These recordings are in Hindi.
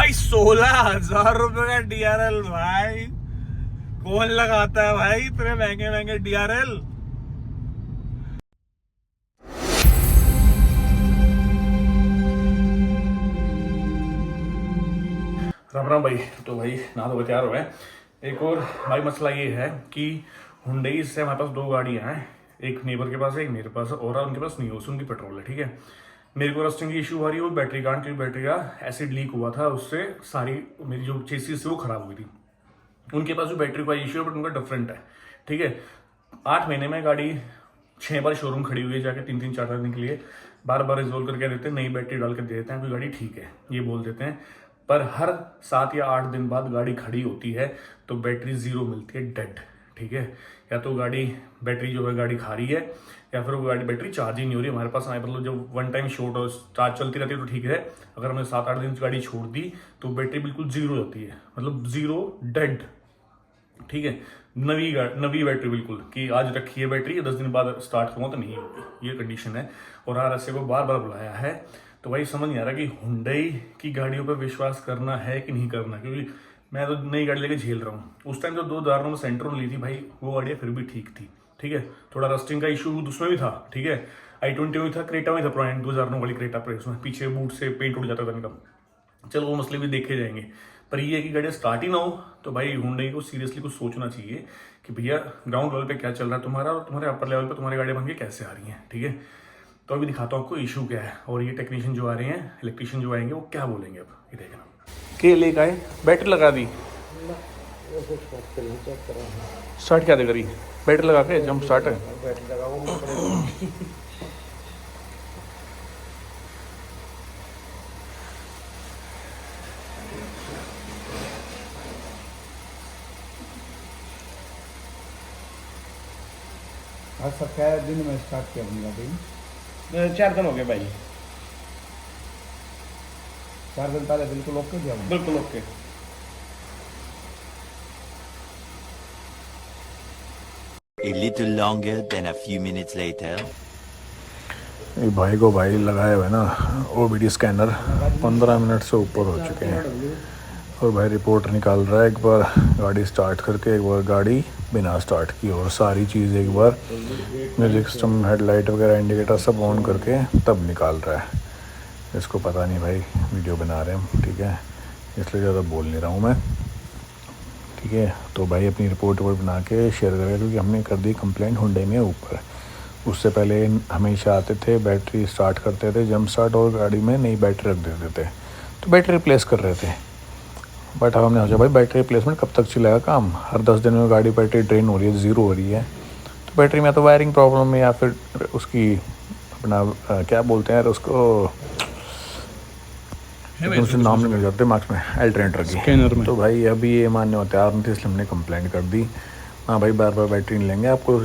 भाई 16,000 रुपए का DRL भाई, कौन लगाता है भाई इतने महंगे महंगे DRL। राम राम भाई। तो भाई नहा धो के तैयार हो गए। एक और भाई मसला ये है कि हुंडई से हमारे पास 2 गाड़ियां हैं, एक नेबर के पास है, एक मेरे पास है, और उनके पास नहीं हो, उनकी पेट्रोल है। ठीक है, मेरे को रस्टिंग की इशू आ रही है वो बैटरी कार्ड की, बैटरी का एसिड लीक हुआ था, उससे सारी मेरी जो चेसिस थी वो खराब हुई थी। उनके पास भी बैटरी का इशू है बट उनका डिफरेंट है। ठीक है, 8 महीने में गाड़ी 6 बार शोरूम खड़ी हुई है, जाके 3-4 दिन के लिए बार बार रिजोल्व करके देते हैं, नई बैटरी डाल कर दे देते हैं, कोई गाड़ी ठीक है ये बोल देते हैं। पर हर 7 या 8 दिन बाद गाड़ी खड़ी होती है तो बैटरी जीरो मिलती है, डेड। ठीक है, या तो गाड़ी बैटरी जो है गाड़ी खा रही है, या फिर वो गाड़ी बैटरी चार्ज ही नहीं हो रही हमारे पास। मतलब जब वन टाइम शॉर्ट और चार्ज चलती रहती है तो ठीक है, अगर हमने 7-8 दिन गाड़ी छोड़ दी तो बैटरी बिल्कुल जीरो होती है, मतलब जीरो, डेड। ठीक है, नवी बैटरी बिल्कुल, कि आज रखी है बैटरी 10 दिन बाद स्टार्ट करूँगा तो नहीं होगी, ये कंडीशन है। और RSA को बार बार बुलाया है, तो भाई समझ नहीं आ रहा कि हुंडई की गाड़ियों पर विश्वास करना है कि नहीं करना, क्योंकि मैं तो नई गाड़ी लेके झेल रहा हूँ। उस टाइम जो 2 उदाहरणों में सेंट्रो ली थी भाई, वो गाड़ियाँ फिर भी ठीक थी। ठीक है, थोड़ा रस्टिंग का इशू उसमें भी था। ठीक है, i20 में था, क्रेटा में था, पुरानी 2009 वाली क्रेटा पर, उसमें पीछे बूट से पेंट उड़ जाता था इनका। चलो वो मसले भी देखे जाएंगे, पर ये है कि गाड़ियाँ स्टार्ट ही ना हो तो भाई हुंडई को सीरियसली कुछ सोचना चाहिए कि भैया ग्राउंड लेवल पे क्या चल रहा है तुम्हारा, और तुम्हारे अपर लेवल पे तुम्हारी गाड़ियाँ बन के कैसे आ रही हैं। ठीक है, तो अभी दिखाता हूँ आपको इशू क्या है, और ये टेक्नीशियन जो आ रहे हैं, इलेक्ट्रिशियन जो आएंगे वो क्या बोलेंगे। अब ये देखना, के लेकर आए, बैटरी लगा दी, स्टार्ट क्या दे करी, बैटरी लगा के जंप स्टार्ट है। आज सब क्या दिन में स्टार्ट किया अपनी गाड़ी? 4 दिन हो गए भाई। 4 दिन पहले बिल्कुल ओके दिया? बिल्कुल okay. A little longer than a few minutes later. ये भाई को भाई लगाए हुए ना OBD स्कैनर 15 मिनट से ऊपर हो चुके हैं, और भाई रिपोर्ट निकाल रहा है, एक बार गाड़ी स्टार्ट करके, एक बार गाड़ी बिना स्टार्ट की, और सारी चीज़ एक बार म्यूजिक सिस्टम, हेडलाइट वगैरह, इंडिकेटर सब ऑन करके तब निकाल रहा है। इसको पता नहीं भाई वीडियो बना रहे हैं, ठीक है, इसलिए ज़्यादा बोल नहीं रहा हूँ मैं। ठीक है, तो भाई अपनी रिपोर्ट बना के शेयर करेगा, क्योंकि हमने कर दी कंप्लेंट हुंडई में ऊपर। उससे पहले हमेशा आते थे, बैटरी स्टार्ट करते थे जंप स्टार्ट, और गाड़ी में नई बैटरी रख देते थे, तो बैटरी रिप्लेस कर रहे थे। बट अब हमने सोचा भाई बैटरी रिप्लेसमेंट कब तक चलेगा काम, हर 10 दिन में गाड़ी बैटरी ड्रेन हो रही है, ज़ीरो हो रही है, तो बैटरी में तो वायरिंग प्रॉब्लम है, या फिर उसकी अपना क्या बोलते हैं यार उसको, उनसे नाम नहीं मिल जाते मार्क्स में, अल्टरनेटर की। तो भाई अभी ये मानने में तैयार नहीं थे, इसलिए हमने कंप्लेंट कर दी। हाँ भाई, बार बार बैटरी नहीं लेंगे, आपको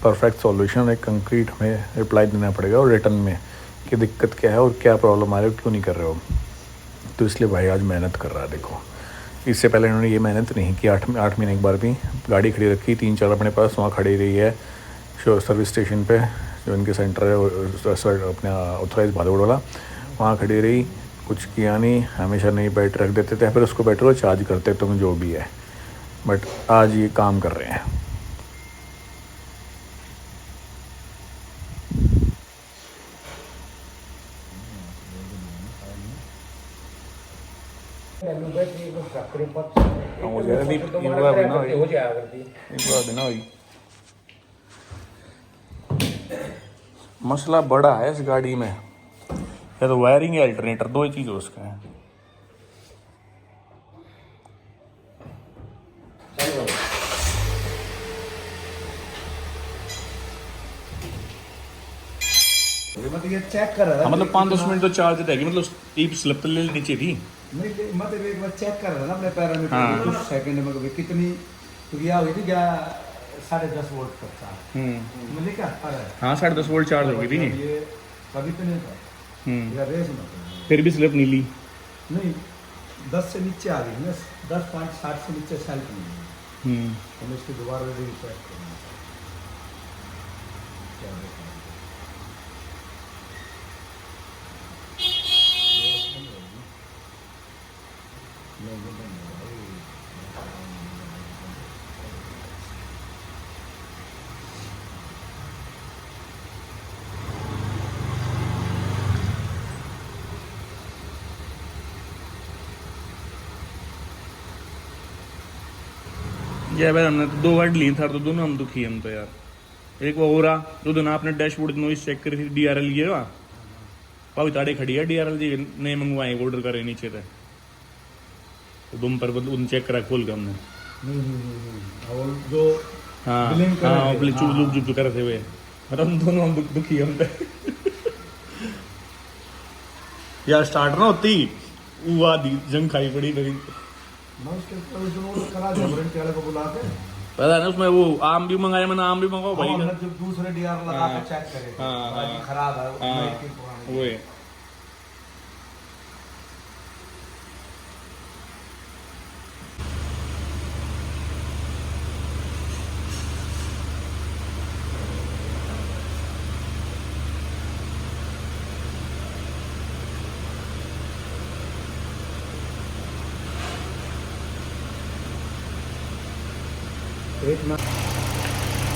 परफेक्ट सॉल्यूशन, एक कंक्रीट हमें रिप्लाई देना पड़ेगा, और रिटर्न में कि दिक्कत क्या है और क्या प्रॉब्लम आ रही है, क्यों नहीं कर रहे हो। तो इसलिए भाई आज मेहनत कर रहा है। देखो, इससे पहले इन्होंने ये मेहनत नहीं की, 8 महीने एक बार भी गाड़ी खड़ी रखी, 3-4 अपने पास वहाँ खड़ी रही है सर्विस स्टेशन पे, जो इनके सेंटर है अपना ऑथराइज भादोड़ वाला, वहाँ खड़ी रही, कुछ किया नहीं, हमेशा नई बैटरी रख देते थे, फिर उसको बैटरी को चार्ज करते तुम जो भी है। बट आज ये काम कर रहे हैं। मसला बड़ा है इस गाड़ी में, या तो वायरिंग या अल्टरनेटर, 2 ही चीज़ उसका है। मतलब ये चेक कर रहा था, मतलब 5-10 मिनट तो चार्ज रहेगी, मतलब टीप स्लिप ले लेनी चाहिए थी। नहीं, मतलब एक बार चेक कर रहा था ना अपने पैरामीटर, हाँ। कुछ सेकंड में कभी कितनी, तो यह हुई थी क्या 10.5 वोल्ट तक था, मतलब क्या हाँ 10.5 वोल्ट चार्ज होगी थी, ये कभी तो नहीं था, या रेस में फिर भी स्लिप नहीं ली। नहीं, 10 से नीचे आ गई ना, 10.60 से नीचे सेल्फ नहीं, हम इसकी दोबारा रीडिंग चेक करना क्या देखा। ये भाई हमने तो 2 गाड़ी ली था तो दोनों हम दुखी हम तो यार। एक वो हो रहा जो दिन आपने डैशबोर्ड नॉइस चेक करी थी DRL ये वा पावी ताड़े खड़ी है DRL जी नहीं मंगवाए ऑर्डर करे नीचे थे तो तुम पर उन चेक करा खोल के हमने नहीं और जो हाँ बिलिंग कर हाँ रहे अपने थे, चुप हाँ। लुक कर रहे हुए मतलब हम दोनों हम दुखी हम पे यार स्टार्ट ना होती वो आधी जंग खाई पड़ी लगी। मैं उसके वो करा दिया वारंटी वाले को बुला के। पता है ना उसमें वो आम भी मंगाया मैंने आम भी मंगाओ भाई हमने जब दूसरे डीआर लगा के चेक करे हाँ, गाड़ी हाँ। खराब है हाँ नई की पुरानी। वो है। एक ना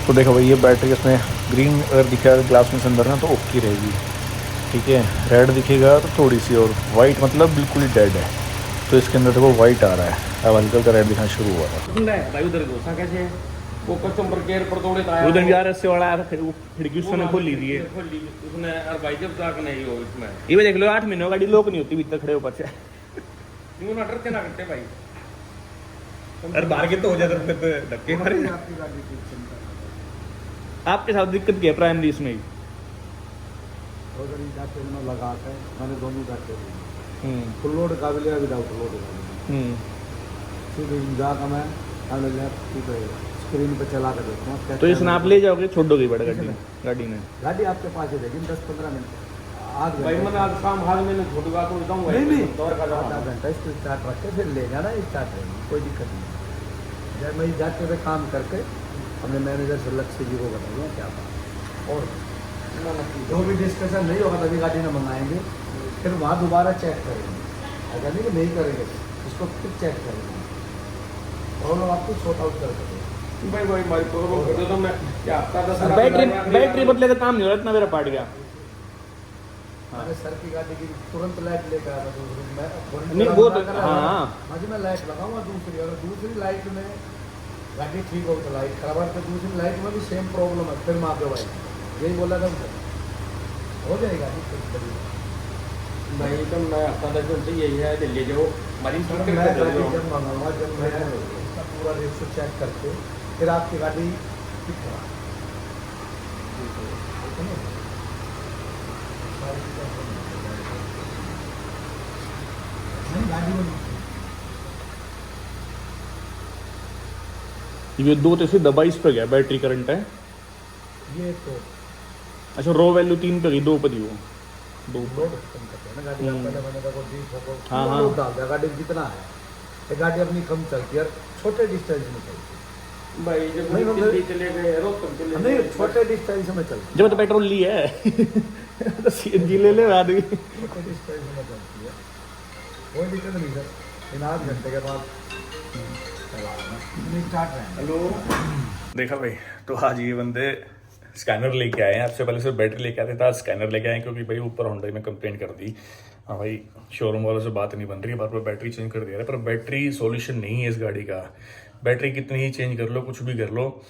तो देखो भाई ये बैटरी इसमें ग्रीन अगर दिखेगा ग्लास में से अंदर ना तो ओके रहेगी, ठीक है। रेड दिखेगा तो थोड़ी सी, और वाइट मतलब बिल्कुल ही डेड है। तो इसके अंदर देखो वाइट आ रहा है, अब हल्का हल्का रेड दिखना शुरू हुआ था। भाई उधर घुसा कैसे वो कस्टमर केयर पर दौड़े था उधर यार ऐसे वाला आया था फिर वो खिड़की उसने खोल ली थी उसने और भाई जब तक नहीं हो इसमें ये भी देख लो 8 महीने गाड़ी लोक नहीं होती भीतर खड़े ऊपर से क्यों ना डरते ना करते भाई अरे बाहर के तो हो जाते फिर तो धक्के मारे आपकी गाड़ी की चिंता आपके साथ दिक्कत क्या है प्राइमरी इसमें उधर ही जाके मैं लगा के मैंने दोनों जाके फुल लोड का भी लिया विदाउट लोड का भी सीधे जाकर मैं अगले ठीक है स्क्रीन पे चला कर देखता हूँ तो इसमें आप ले जाओगे छोड़ दोगे बड़ा गाड़ी में गाड़ी आपके पास ही रहेगी 10-15 मिनट आध भाई घंटे मैंने आज शाम हाल में छोटूगा तो जाऊंगा नहीं दौर का आधा जाऊंगा घंटा इसको स्टार्ट रख के फिर ले जाना स्टार्ट रहेगी, कोई दिक्कत नहीं। जब मैं जाते हुए काम करके अपने मैनेजर से लक्ष्य जी को बताऊँगा क्या बात, और जो भी डिस्कशन नहीं होगा तभी गाड़ी में मंगाएंगे, फिर वहाँ दोबारा चेक करेंगे। ऐसा नहीं कि नहीं करेंगे, इसको फिर चेक करेंगे और लोग आपको सॉर्ट आउट कर देंगे। भाई भाई भाई तो मैं क्या हफ्ता 10 बैटरी बदले का काम नहीं हो रहा इतना मेरा पार्ट गया। मैंने सर की गाड़ी की तुरंत लाइट लेकर आया था दूसरी मैं नहीं, वो तो- हाँ। आज मैं लाइट लगाऊंगा दूसरी, और दूसरी लाइट में गाड़ी ठीक हो तो लाइट खराब है, तो दूसरी लाइट में भी सेम प्रॉब्लम है, फिर माँ पे भाई यही बोला था मुझे हो जाएगा भाई तो मैं हफ्ता 10 दिन से यही है दिल्ली जो मरीज मैं गाड़ी जब मंगाऊंगा जब मैं इसका पूरा रेट चेक करके फिर आपकी गाड़ी ठीक करा गाड़ी में ये 2 तो सीधा 22 पे गया बैटरी करंट है। ये तो अच्छा रो वैल्यू 3 पे गई 2 पे थी वो 2 लोड कम करते हैं ना गाड़ी का, पहले मैंने देखो 20 होगा हाँ, हाँ। लोड डाल दिया गाड़ी में जितना है, ये गाड़ी अपनी कम चलती है और छोटे डिस्टेंस में चलती है। भाई जब नहीं, नहीं, दिल्ली चले गए रोहतक चले नहीं गए छोटे डिस्टेंस में चलती है, जब तो पेट्रोल ली है तो सीएनजी ले ले आदमी। छोटे डिस्टेंस में चलती है, कोई दिक्कत नहीं सर। इन आध घंटे के बाद स्टार्ट रहेंगे। हेलो देखा भाई, तो आज ये बंदे स्कैनर लेके आए हैं। आपसे पहले सिर्फ बैटरी लेके आते थे, आज स्कैनर लेके आए हैं क्योंकि भाई ऊपर होंडा में कंप्लेंट कर दी। हाँ भाई शोरूम वालों से बात नहीं बन रही है, बार बार बैटरी चेंज कर दिया है, पर बैटरी सॉल्यूशन नहीं है इस गाड़ी का। बैटरी कितनी ही चेंज कर लो, कुछ भी कर लो,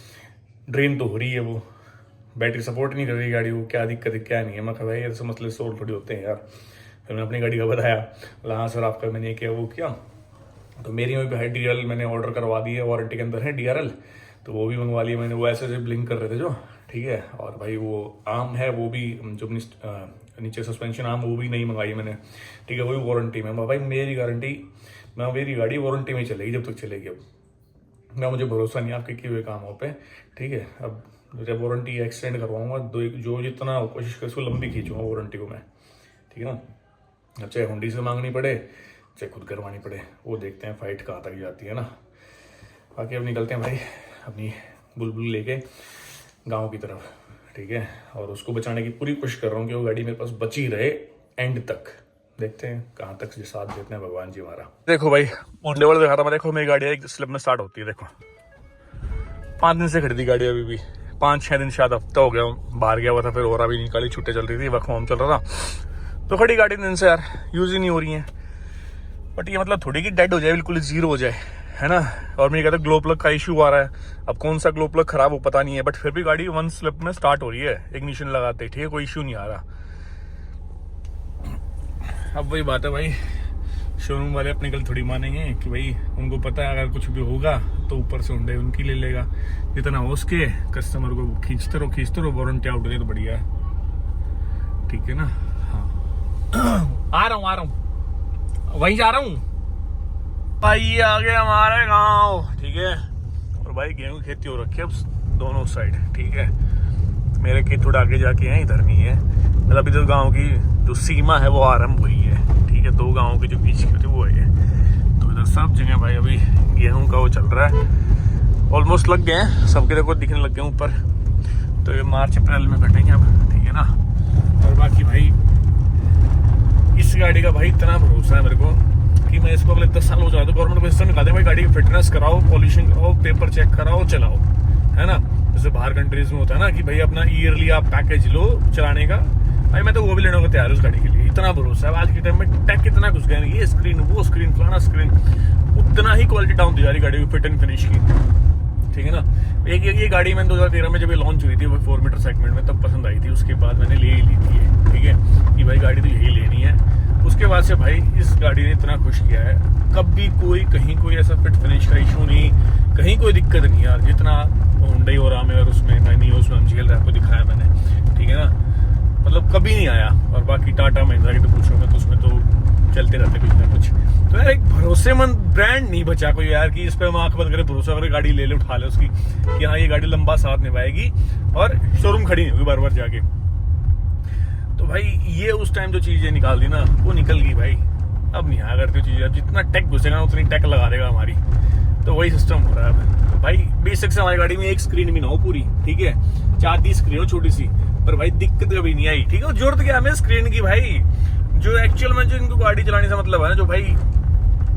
ड्रेन तो हो रही है वो, बैटरी सपोर्ट नहीं कर रही गाड़ी वो। क्या दिक्कत है क्या नहीं है, मैं कहा भाई ऐसे मसले सोल्व थोड़ी होते हैं यार। फिर मैंने अपनी गाड़ी का बताया, बोला हाँ सर आपका मैंने क्या वो किया, तो मेरी में भी है DRL मैंने ऑर्डर करवा दी है, वारंटी के अंदर है DRL, तो वो भी मंगवा लिया मैंने। वो ऐसे ब्लिंक कर रहे थे जो, ठीक है। और भाई वो आर्म है वो भी जो नीचे सस्पेंशन आर्म वो भी नहीं मंगाई मैंने, ठीक है। वो भी वारंटी में। भाई मेरी गारंटी, मेरी गाड़ी वारंटी में चलेगी जब तक चलेगी। अब मुझे भरोसा नहीं आपके किए हुए कामों पे, ठीक है। अब जब वारंटी एक्सटेंड करवाऊंगा जो जितना कोशिश कर उसको लंबी खींचूंगा वारंटी को मैं, ठीक है ना। अब चाहे हुंडी से मांगनी पड़े चाहे खुद करवानी पड़े, वो देखते हैं फाइट कहाँ तक जाती है ना। बाकी अब निकलते हैं भाई अपनी बुलबुल लेके गांव की तरफ, ठीक है। और उसको बचाने की पूरी कोशिश कर रहा हूँ कि वो गाड़ी मेरे पास बची रहे एंड तक, देखते हैं कहाँ तक साथ देते हैं भगवान जी हमारा। देखो भाई मुंडे वाले दिखाता मैं, देखो मेरी गाड़ी एक स्लिप में स्टार्ट होती है। देखो 5 दिन से खरीदी गाड़ी, अभी भी 5-6 दिन शायद हफ्ता हो गया बाहर गया हुआ था, फिर और अभी निकाली, छुट्टी चल रही थी, वर्क होम चल रहा था, तो खड़ी गाड़ी दिन से यार यूज़ ही नहीं हो रही है। बट ये मतलब थोड़ी कि डेड हो जाए, बिल्कुल जीरो हो जाए, है ना। और मैं कहता ग्लो प्लग का इशू आ रहा है, अब कौन सा ग्लो प्लग खराब हो पता नहीं है, बट फिर भी गाड़ी 1 स्लिप में स्टार्ट हो रही है इग्निशन लगाते, ठीक है, कोई इशू नहीं आ रहा। अब वही बात है भाई, शोरूम वाले अपनी गल थोड़ी मानेंगे कि भाई उनको पता है अगर कुछ भी होगा तो ऊपर से हुंडई उनकी ले लेगा, जितना हो उसके कस्टमर को खींचते रहो, वारंटी आउट हो जाए तो बढ़िया है, ठीक है ना। हाँ आ रहा हूँ वहीं जा रहा हूँ भाई, आ गया हमारे गांव, ठीक है। और भाई गेहूं की खेती हो रखी है अब दोनों साइड, ठीक है। मेरे खेत थोड़ा आगे जाके हैं, इधर नहीं है, मतलब इधर गांव की जो सीमा है वो आरंभ हुई है, ठीक है। 2 गांवों के जो बीच की होती है वो है, तो इधर सब जगह भाई अभी गेहूं का वो चल रहा है, ऑलमोस्ट लग गए हैं, सबके देखो दिखने लग गए ऊपर, तो ये मार्च अप्रैल में कटेंगे अब, ठीक है ना। और बाकी भाई इस गाड़ी का भाई इतना भरोसा है मेरे को कि मैं इसको अगले 10 साल हो जाए तो गवर्नमेंट को सिस्टम निकाल दे भाई, गाड़ी की फिटनेस कराओ, पॉलिशिंग कराओ, पेपर चेक कराओ, चलाओ, है ना। जैसे बाहर कंट्रीज में होता है ना कि भाई अपना ईयरली आप पैकेज लो चलाने का, भाई मैं तो वो भी लेने को तैयार हूँ उस गाड़ी के लिए, इतना भरोसा है। आज के टाइम में टेक कितना घुस गया, ये स्क्रीन वो स्क्रीन फलाना स्क्रीन, उतना ही क्वालिटी डाउन होती जा रही गाड़ी की फिट एंड फिनिश की, ठीक है ना। ये गाड़ी मैंने 2013 में जब ये लॉन्च हुई थी वो 4 मीटर सेगमेंट में, तब पसंद आई थी, उसके बाद मैंने ले ही ली थी, ठीक है, कि भाई गाड़ी तो यही लेनी है। उसके बाद से भाई इस गाड़ी ने इतना खुश किया है, कभी कहीं कोई ऐसा फिट फिनिश का इशू नहीं, कहीं कोई दिक्कत नहीं यार, जितना हुंडई और आमेर उसमें नहीं उसमें MGL आपको दिखाया मैंने, ठीक है ना, मतलब कभी नहीं आया। और बाकी टाटा महिंद्रा की तो पूछोगे तो उसमें तो चलते रहते कुछ ना कुछ। तो यार एक भरोसेमंद ब्रांड नहीं बचा कोई यार कि इस पर हम आंख बंद करे भरोसा करे गाड़ी ले उठा ले उसकी, कि हाँ ये गाड़ी लंबा साथ निभाएगी और शोरूम खड़ी नहीं होगी बार बार जाके। तो भाई ये उस टाइम जो चीजें निकाल दी ना वो निकल गई भाई, अब नहीं आया करती चीजें, अब जितना टेक घुसेगा ना उतनी टेक लगा देगा हमारी, तो वही सिस्टम हो रहा है। तो भाई बेसिक से हमारी गाड़ी में एक स्क्रीन भी ना हो पूरी, ठीक है, 4 स्क्रीन हो छोटी सी, पर भाई दिक्कत कभी नहीं आई, ठीक है। जरूरत क्या हमें स्क्रीन की भाई, जो एक्चुअल में जो इनको गाड़ी चलाने से मतलब है ना, जो भाई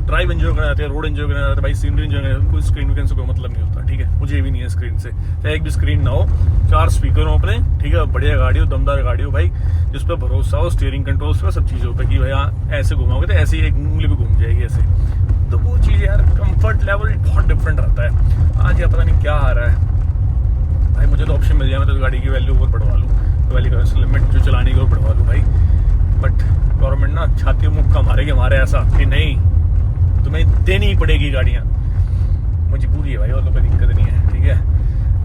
ड्राइव एंजॉय करना चाहते हैं, रोड एंजॉय करना चाहते हैं, भाई सीनरी एंजॉय करना चाहते हैं, कोई स्क्रीन विक्रीन से कोई मतलब नहीं होता, ठीक है। मुझे भी नहीं है स्क्रीन से, चाहे एक भी स्क्रीन ना हो, 4 स्पीकर हो अपने, ठीक है, बढ़िया गाड़ी हो, दमदार गाड़ी हो भाई, जिस पर भरोसा हो, स्टीयरिंग कंट्रोल पर सब चीज़ों पर कि भाई हाँ ऐसे घुमाओगे तो ऐसे ही एक उंगली भी घूम जाएगी ऐसे, तो वो चीज़ यार कंफर्ट लेवल बहुत डिफरेंट रहता है। आज यार पता नहीं क्या आ रहा है भाई, मुझे तो ऑप्शन मिल जाए मैं तो गाड़ी की वैल्यू ऊपर बढ़वा लूँ, वैल्यू का लिमिट जो चलाने की वो बढ़वा लूँ भाई, बट गवर्नमेंट ना छाती मुक्का मारेगी हमारे ऐसा कि नहीं तुम्हें देनी ही पड़ेगी गाड़ियाँ, मजबूरी है भाई, और तो कोई दिक्कत नहीं है, ठीक है।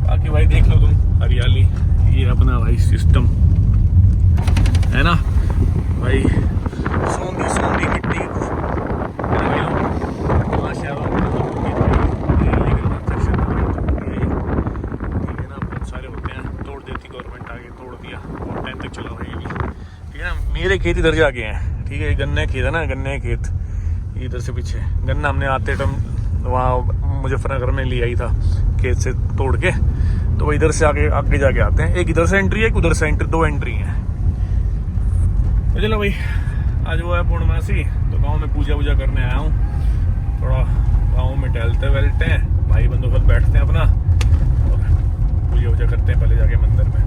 बाकी भाई देख लो तुम हरियाली, ये अपना भाई सिस्टम है ना भाई, सौंधी मिट्टी मेरे खेत इधर जाके हैं, ठीक है, गन्ने खेत है ना, गन्ने खेत इधर से पीछे, गन्ना हमने आते टाइम वहाँ मुजफ्फरनगर में ले आई था खेत से तोड़ के, तो वो इधर से आगे जाके आते हैं, एक इधर से एंट्री है एक उधर से एंट्री, 2 एंट्री हैं। तो चलो भाई आज वो है पूर्णमासी, तो गाँव में पूजा वूजा करने आया हूँ, थोड़ा गाँव में टहलते वहलते हैं, भाई बंधु पर बैठते हैं अपना और पूजा वूजा करते हैं पहले जाके मंदिर में,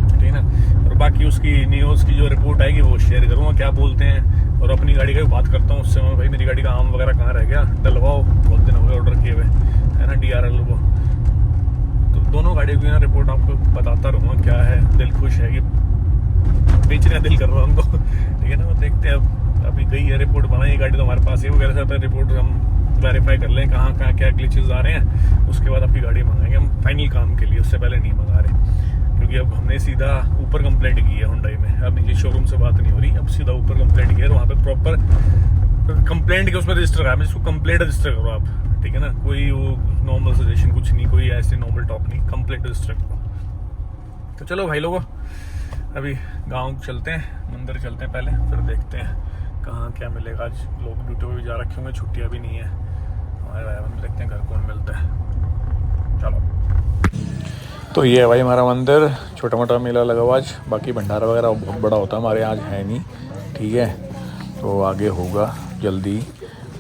ठीक है ना। और बाकी उसकी न्यूज़ की जो रिपोर्ट आएगी वो शेयर करूँगा क्या बोलते हैं, और अपनी गाड़ी का भी बात करता हूँ उससे, भाई मेरी गाड़ी का आम वगैरह कहाँ रह गया, डलवाओ, बहुत दिन हो गए ऑर्डर किए हुए, है ना, DRL वो, तो दोनों गाड़ियों की ना रिपोर्ट आपको बताता रहूँगा क्या है। दिल खुश है कि बेचने का दिल कर रहा है उनको, ठीक है ना। वो देखते हैं अभी गई है रिपोर्ट बनाई, गाड़ी तो हमारे पास है वगैरह से, रिपोर्ट हम वेरीफाई कर लें कहाँ क्या ग्लिचेस आ रहे हैं, उसके बाद आपकी गाड़ी मंगाएंगे हम फाइनल काम के लिए, उससे पहले नहीं मंगा रहे, क्योंकि अब हमने सीधा ऊपर कंप्लेंट की है हुंडई में, अब नीचे शोरूम से बात नहीं हो रही, अब सीधा ऊपर कंप्लेंट की है, वहाँ पे प्रॉपर कंप्लेंट के उसमें रजिस्टर करा, इसको कंप्लेंट रजिस्टर करो आप, ठीक है ना, कोई वो नॉर्मल सजेशन कुछ नहीं, कोई ऐसे नॉर्मल टॉक नहीं, कंप्लेंट रजिस्टर करो। तो चलो भाई लोगों अभी गाँव चलते हैं, मंदिर चलते हैं पहले, फिर देखते हैं कहाँ क्या मिलेगा। आज लोग ड्यूटी पे भी जा रखे होंगे, छुट्टियाँ भी नहीं है हमारे भाई, देखते हैं घर कौन मिलता है। चलो तो ये है भाई हमारा मंदिर, छोटा मोटा मेला लगा हुआ आज, बाकी भंडारा वगैरह बहुत बड़ा होता है हमारे यहाँ आज है नहीं, ठीक है। वो आगे होगा जल्दी।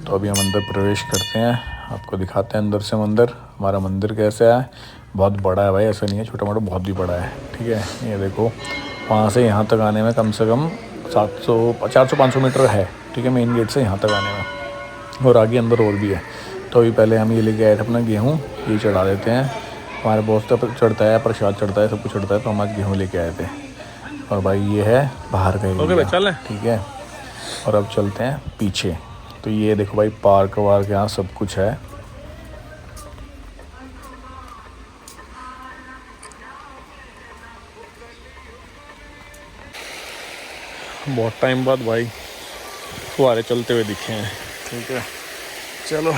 तो अभी हम अंदर प्रवेश करते हैं, आपको दिखाते हैं अंदर से मंदिर। हमारा मंदिर कैसा है, बहुत बड़ा है भाई, ऐसा नहीं है छोटा मोटा, बहुत ही बड़ा है। ठीक है, ये देखो वहाँ से यहाँ तक आने में कम से कम 400-500 मीटर है। ठीक है, मेन गेट से यहाँ तक आने में, और आगे अंदर और भी है। तो अभी पहले हम ये लेके आए थे अपना गेहूँ, ये चढ़ा देते हैं। हमारे बहुत तो चढ़ता है, प्रसाद चढ़ता है, सब कुछ चढ़ता है, तो हम आज गेहूँ लेके आए थे। और भाई ये है बाहर का एरिया, ठीक है। और अब चलते हैं पीछे। तो ये देखो भाई पार्क वार्क यहाँ सब कुछ है। बहुत टाइम बाद भाई फुहारे चलते हुए दिखे हैं। ठीक है, चलो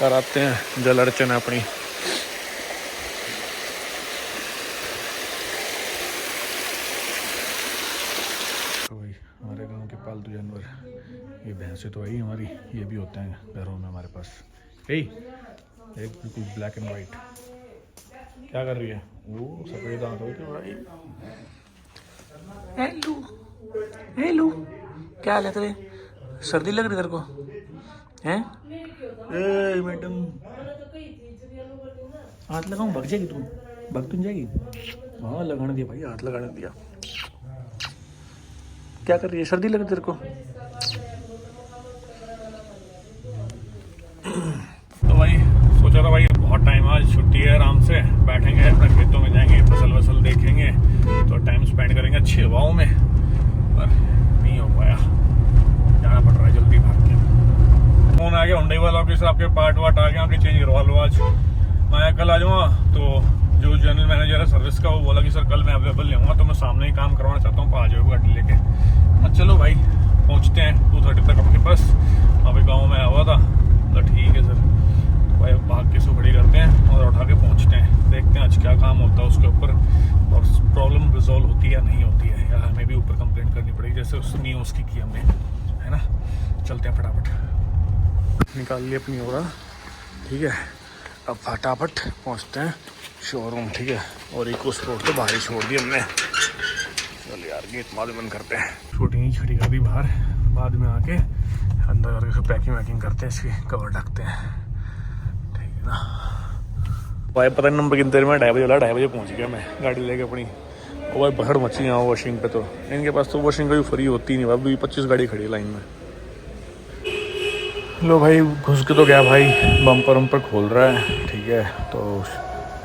कराते हैं जल अर्चना अपनी। तो भाई हमारे गांव के पालतू जानवर, ये भैंसें तो वही हमारी, ये भी होते हैं घरों में हमारे पास। एक बिल्कुल ब्लैक एंड वाइट, क्या कर रही है वो, सफेद आंख होती है भाई। हेलो हेलो, क्या हाल है तेरे? सर्दी लग रही तेरे को हैं? ए मैडम, हाथ लगाऊं, भग जाएगी तू, भग तो जाएगी। हाँ लगाने दिया भाई, हाथ लगाने दिया। क्या कर रही है, सर्दी लग रही तेरे को? तो भाई सोचा था भाई बहुत टाइम, आज छुट्टी है, आराम से बैठेंगे अपने खेतों में, जाएंगे फसल वसल देखेंगे, तो टाइम स्पेंड करेंगे अच्छी हवाओं में, पर नहीं हो पाया, जाना पड़ रहा है जल्दी भाग के। फोन आ गया हुंडई वालों के, आपके पार्ट वार्ट आ गया, चेंज करवा लो आज। मैं कल आ जाऊँगा, तो जो जनरल मैनेजर है सर्विस का, वो बोला कि सर कल मैं अवेलेबल नहीं हूँगा, तो मैं सामने ही काम करवाना चाहता हूँ, आ जाओ गाड़ी लेके। चलो भाई पहुँचते हैं 2:30 तक आपके पास। अभी गाँव में आया हुआ था, तो ठीक है सर, भाई भाग के सुखड़ी करते हैं और उठा के पहुँचते हैं, देखते हैं आज क्या काम होता है उसके ऊपर, और प्रॉब्लम रिजॉल्व होती है या नहीं होती है, या हमें भी ऊपर कंप्लेंट करनी पड़ेगी जैसे उसने उसकी की हमने, है ना। चलते हैं फटाफट, निकाल लिए अपनी ओरा। ठीक है, अब फटाफट पहुँचते हैं शोरूम। ठीक है, और इको स्पोर्ट तो बाहर ही छोड़ दी हमने। चल यार गेट बाद बंद करते हैं, छोटी छड़ी कर दी बाहर, बाद में आके अंदर करके पैकिंग वैकिंग करते हैं, इसकी कवर ढकते हैं। ठीक है ना भाई, पता नहीं नंबर कितने देर में, 2:30 बजे पहुंच गया मैं गाड़ी लेके अपनी। और भाई भड़ मची यहाँ वॉशिंग पे, तो इनके पास तो वॉशिंग कभी फ्री होती नहीं, अभी 25 गाड़ी खड़ी है लाइन में। लो भाई घुस के तो गया भाई, बम्पर वम्पर खोल रहा है। ठीक है, तो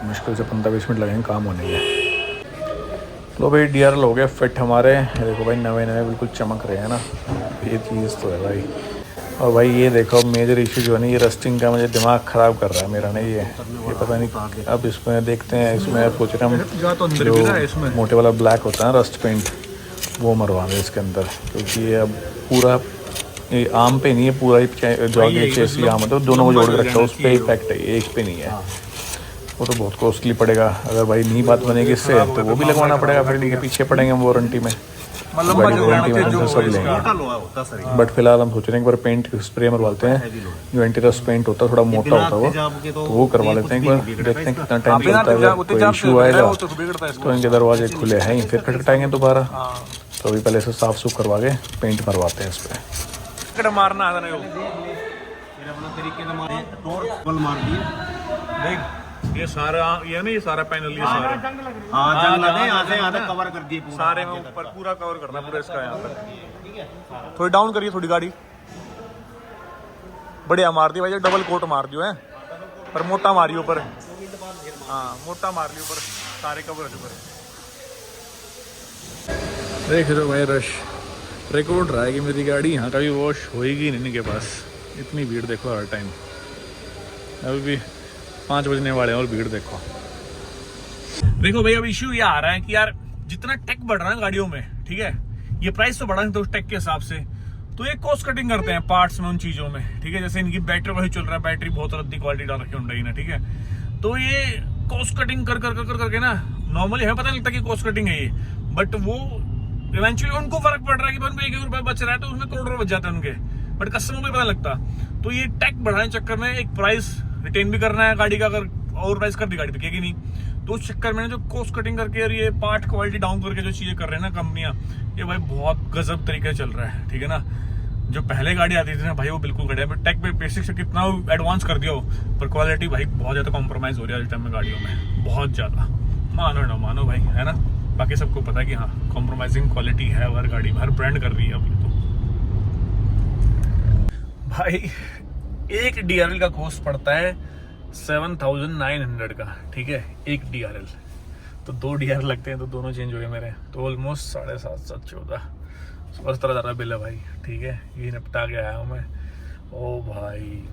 मुश्किल से 15-20 मिनट लगेंगे काम होने के। लो भाई DRL हो गया फिट हमारे, देखो भाई नए नए बिल्कुल चमक रहे हैं ना, ये चीज़ तो है भाई। और भाई ये देखो मेजर इशू जो है ना, ये रस्टिंग का मुझे दिमाग ख़राब कर रहा है मेरा, नहीं ये पता नहीं। अब इसमें देखते हैं, इसमें सोच रहे हम जो मोटे वाला ब्लैक होता है रस्ट पेंट, वो मरवा दें इसके अंदर, क्योंकि ये अब पूरा ये आम पे नहीं है, पूरा ही जो आगे चेसी आम होता है दोनों को जोड़ के रखा है, उस पर इफेक्ट है, एक पे नहीं है। वो तो बहुत कॉस्टली पड़ेगा, अगर भाई नहीं बात बनेगी इससे तो वो भी लगवाना पड़ेगा, फिर नहीं के पीछे पड़ेंगे हम वारंटी में, वारंटी में तो सब लेंगे। बट फिलहाल हम सोच रहे हैं एक बार पेंट स्प्रे मरवाते हैं, जो एंटीरस्ट पेंट होता है थोड़ा मोटा होता है वो, तो वो करवा लेते हैं एक बार, देखते हैं कितना टाइम चलता है। अगर कोई इशू आएगा तो इनके दरवाजे खुले हैं ही, फिर खटखटाएंगे दोबारा। तो अभी पहले से साफ सुफ करवा के पेंट मरवाते हैं इस पर। मारना आता नहीं ये सारा, ये ना ये सारा पैनल, ये सारा कवर कर दिए, सारे में ऊपर पूरा कवर करना पूरा इसका यहाँ पर। थोड़ी डाउन करिए थोड़ी गाड़ी, बढ़िया मार दी भाई, डबल कोट मार दियो है, पर मोटा मारियो ऊपर, हाँ मोटा मार लियो ऊपर, सारे कवर ऊपर। देख रहे हो भाई रश, रिकॉर्ड रहा है कि मेरी गाड़ी यहाँ कभी वॉश होएगी नहीं इनके पास, इतनी भीड़ देखो हर टाइम। अभी भी 5 बजने वाले हैं और भीड़ देखो। देखो भाई अब इश्यू ये आ रहा है कि यार जितना टेक बढ़ रहा है गाड़ियों में, ठीक है, ये प्राइस तो बढ़ा नहीं तो उस टेक के हिसाब से, तो ये कॉस्ट कटिंग करते हैं पार्ट्स में, उन चीजों में। ठीक है, जैसे इनकी बैटरी वही चल रहा है, बैटरी बहुत रद्दी क्वालिटी डाल रखी हुंडई ने। ठीक है, तो ये कॉस्ट कटिंग कर करके ना, नॉर्मली हमें पता नहीं लगता कि कॉस्ट कटिंग है ये, बट वो इवेंचुअली उनको फर्क पड़ रहा है कि उनको 1 रुपया बच रहा है, तो उसमें करोड़ों बच जाते हैं उनके, बट कस्टमर को पता लगता। तो ये टैक्स बढ़ाने चक्कर में एक प्राइस रिटेन भी करना है गाड़ी का, अगर और प्राइस कर दी गाड़ी बिकेगी नहीं, तो उस चक्कर में जो कॉस्ट कटिंग करके और ये पार्ट क्वालिटी डाउन करके जो चीज़ें कर रहे हैं ना कंपनियां, ये भाई बहुत गजब तरीके से चल रहा है, ठीक है ना। जो पहले गाड़ी आती थी ना भाई वो बिल्कुल घटिया, टेक पे बेसिक से कितना एडवांस कर दिया हो, पर क्वालिटी भाई बहुत ज़्यादा कॉम्प्रोमाइज़ हो रही है इस टाइम में गाड़ियों में, बहुत ज़्यादा। मानो ना मानो भाई, है ना। बाकी सबको पता है कि हाँ कॉम्प्रोमाइजिंग क्वालिटी है, हर गाड़ी हर ब्रांड कर रही है अभी तो। भाई एक DRL का कॉस्ट पड़ता है 7,900 का, ठीक है, एक DRL। तो 2 DRL लगते हैं तो दोनों चेंज हो गए मेरे, तो ऑलमोस्ट 7,500 14 17,000 बिल है भाई, ठीक है। ये निपटा के आया हूँ मैं। ओ भाई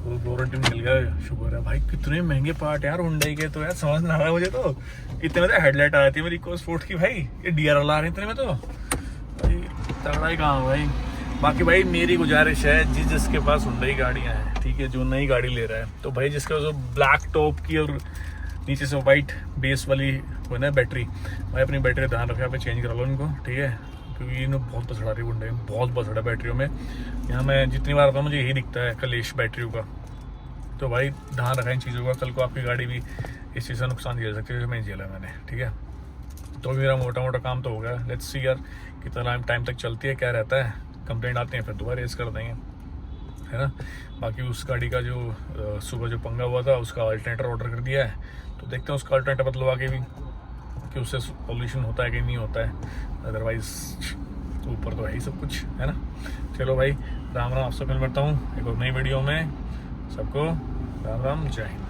वो वारंटी मिल गया, शुक्र है भाई। कितने महंगे पार्ट यार हुंडई के, तो यार समझ ना आ रहा है मुझे तो। इतने में तो हेडलाइट आ जाती है मेरी इकोस्पोर्ट की भाई, ये DRL आ रहे हैं इतने में तो भाई, तगड़ा ही काम भाई। बाकी भाई मेरी गुजारिश है जिसके पास हुंडई गाड़ियाँ हैं, ठीक है, जो नई गाड़ी ले रहा है, तो भाई जिसके पास ब्लैक टॉप की और नीचे से वाइट बेस वाली वो ना बैटरी, भाई अपनी बैटरी ध्यान रखा पे चेंज करा लो इनको, ठीक है, क्योंकि ये बहुत बसड़ा रही हुंडई, बहुत बसड़ा बैटरियों में। यहाँ मैं जितनी बार आता हूँ मुझे यही दिखता है कलेश बैटरियों का। तो भाई ध्यान रखा इन चीज़ों का, कल को आपकी गाड़ी भी इस चीज़ से नुकसान झेल सकती है जो मैं झेला मैंने, ठीक है। तो मेरा मोटा मोटा काम तो हो गया। लेट्स सी यार कितना टाइम तक चलती है, क्या रहता है, कंप्लेंट आते हैं फिर दोबारा रेस कर देंगे, है ना। बाकी उस गाड़ी का जो सुबह जो पंगा हुआ था उसका अल्टरनेटर ऑर्डर कर दिया है, तो देखते हैं उसका अल्टरनेटर बदलवा के भी कि उससे सॉल्यूशन होता है कि नहीं होता है। अदरवाइज ऊपर तो है ही सब कुछ, है ना। चलो भाई राम राम, आपसे मिल मिलता हूँ एक और नई वीडियो में। सबको राम राम, जय हिंद।